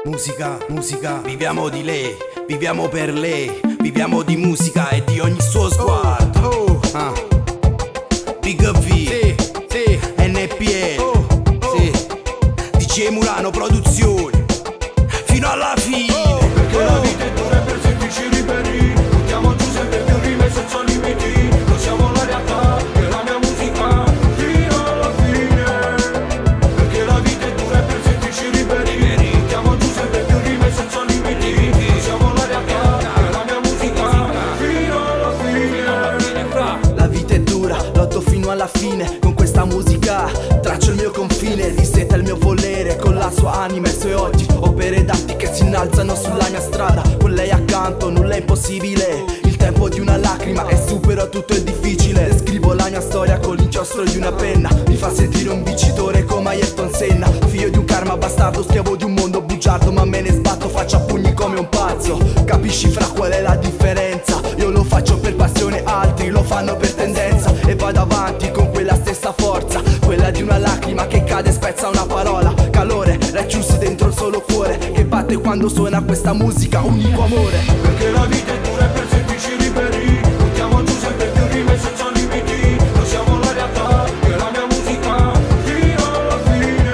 Musica, musica, viviamo di lei, viviamo per lei, viviamo di musica e di ogni suo sguardo. Big V, sì, sì. NPL, sì. DJ Murano Produzioni, fino alla fine. Perché la vita è dura per semplici ribelli, buttiamo giù sempre più rime senza limiti. Noi siamo la realtà e la mia musica fino alla fine. Perché la vita è dura per semplici ribelli, buttiamo giù sempre più rime senza limiti. Noi siamo la realtà e la mia musica fino alla fine. La vita è dura, lotto fino alla fine. Con questa musica traccio il mio confine, risetta il mio volere con la sua anima e i suoi occhi. Opere d'arte che si innalzano sulla mia strada, con lei accanto nulla è impossibile. Il tempo di una lacrima e supero tutto il difficile. Scrivo la mia storia con l'inchiostro di una penna, mi fa sentire un vincitore come Ayrton Senna. Figlio di un karma bastardo, schiavo di un mondo bugiardo, ma me ne sbatto, faccio a pugni come un pazzo. Capisci fra qual è la differenza? Io lo faccio per passione, altri lo fanno per tendenza. E vado avanti con quella stessa forza, quella di una lacrima che cade e spezza una parola. Calore, racchiusi dentro il solo cuore che batte quando suona questa musica, unico amore. Perché la vita è dura per semplici ribelli, buttiamo giù sempre più rime senza limiti. Noi siamo la realtà e la mia musica fino alla fine.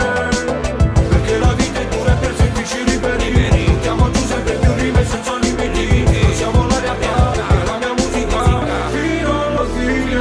Perché la vita è dura per semplici ribelli, buttiamo giù sempre più rime senza limiti. Noi siamo la realtà e la mia musica fino alla fine.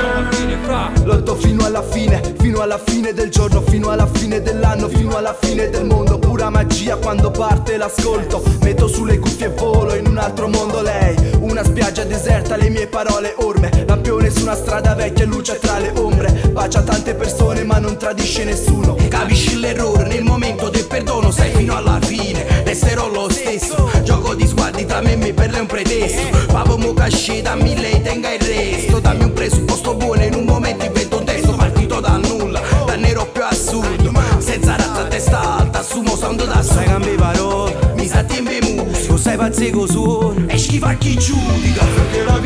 Lotto fino alla fine del giorno, fino alla fine dell'anno, fino alla fine del mondo. Pura magia quando parte l'ascolto, metto sulle cuffie e volo in un altro mondo. Lei, una spiaggia deserta, le mie parole orme, lampione su una strada vecchia, luce tra le ombre. Bacia tante persone ma non tradisce nessuno. Capisci l'errore nel momento del perdono, sei fino alla fine, resterò lo stesso. Gioco di sguardi tra me e me per lei è un pretesto. Papo mo casce, dammi lei, tenga il resto. Dammi un presupposto buono, in un momento invento un testo. Partito dal nulla, dal nero più assurdo, senza razza a testa alta, assumo sound da solo. Sai cambi parole, Mi sa tempe musico, sai pazze co suono, e schifa chi giudica. Perché la